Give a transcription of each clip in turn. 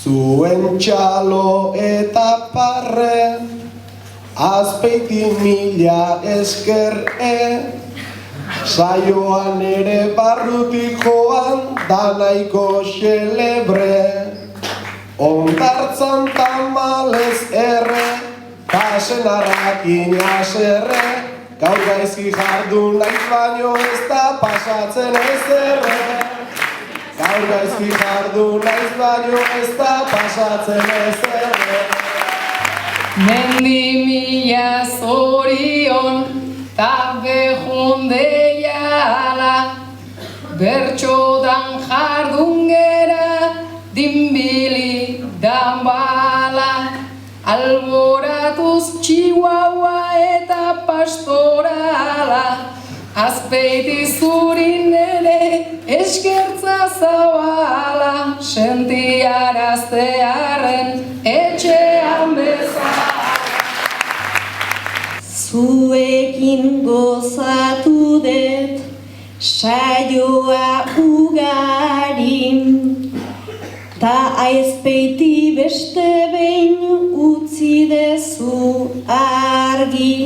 Zuen txalo eta parre, Azpeiti mila esker saioan ere barrutik joan da nahiko xelebre. Ondartzan tamalez pasen arrakin aserre, gaur gaizki jardun naiz baino ez da pasatzen ezerre. Gaur gaizki jardun naiz baino ez da pasatzen ezerre. Mendi mila zorion ta behondeia ala, bertxodan jardun gera dinbili danbala, alboratuz Chihuahua eta pastorala, Azpeiti zurin ere eskertza zabala, sentiaraztearen etxean bezala. Zuekin gozatu dut saioa ugarin, ta Azpeiti beste behin utzi dezu argi.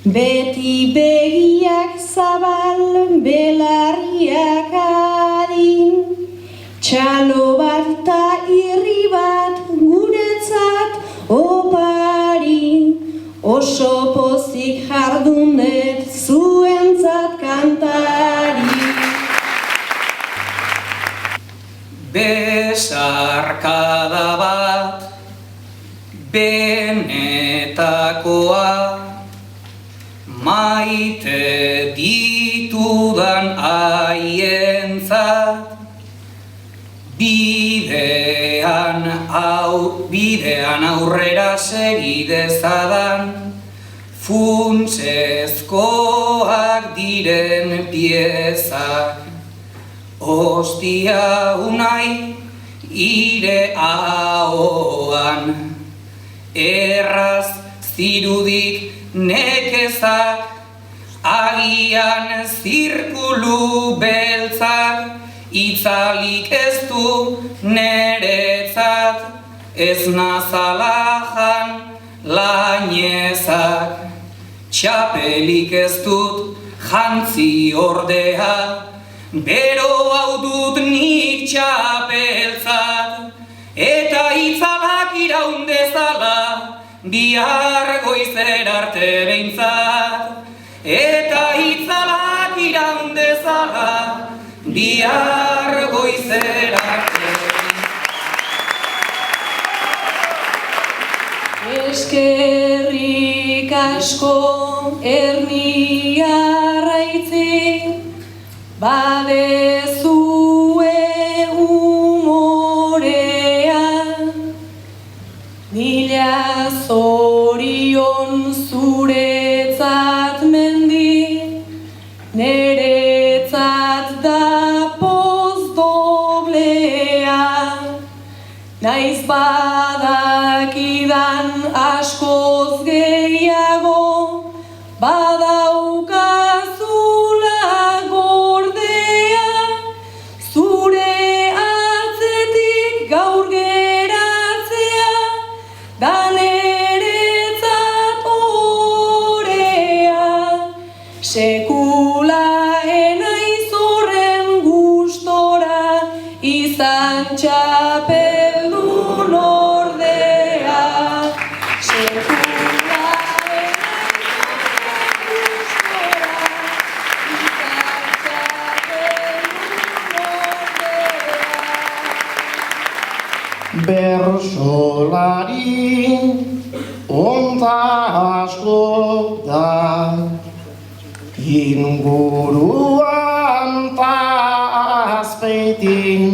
Beti begiak zabal, belarriak adin, txalo bat ta irri bat guretzat opari, oso pozik jardunet zuentzat kantari. Besarkada bat, benetakoa, maite ditudan haientzat, bidean aurrera segidezadan, funtsezkoak diren piezak. Ostia unai ire ahoan, erraz zirudik nekezak, agian zirkulu beltzak, itzalik ez du neretzat, ez nazalajan lainezak. Txapelik ez dut jantzi ordea, bero hau dut nik txapeltzat, eta itzalak iraundezala, bihar goizer arte behintzat, eta itzalak iraundezala, bihar goizer arte behintzat. Eskerrik asko Erniarraitzi, badezue umorea, mila zorion zuretzat mendi, neretzat da pozdoblea, naiz badakidan askoz gehiago, badaukazula gordea, zure atzetik gaur geratzea, da neretzat orea. Sekula enaiz horren gustora, izan txapeldun ordea. Sekula bersolari onta asko da, inguruan ta Azpeitin,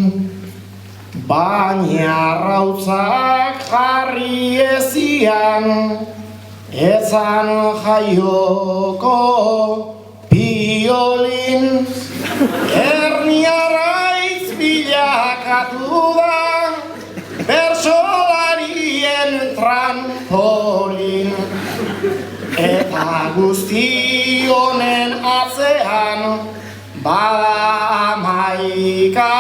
baina arrautzak jarri ezian, ezan jaioko piolin, Erniarraitz bilakatu da, bersolarien trampolin, eta guzti honen atzean, bada hamaika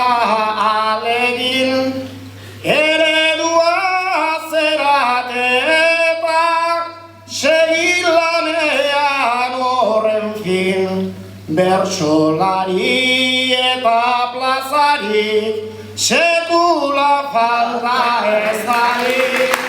alegin, ere bertsolari eta plazari, sekula falta ez darik.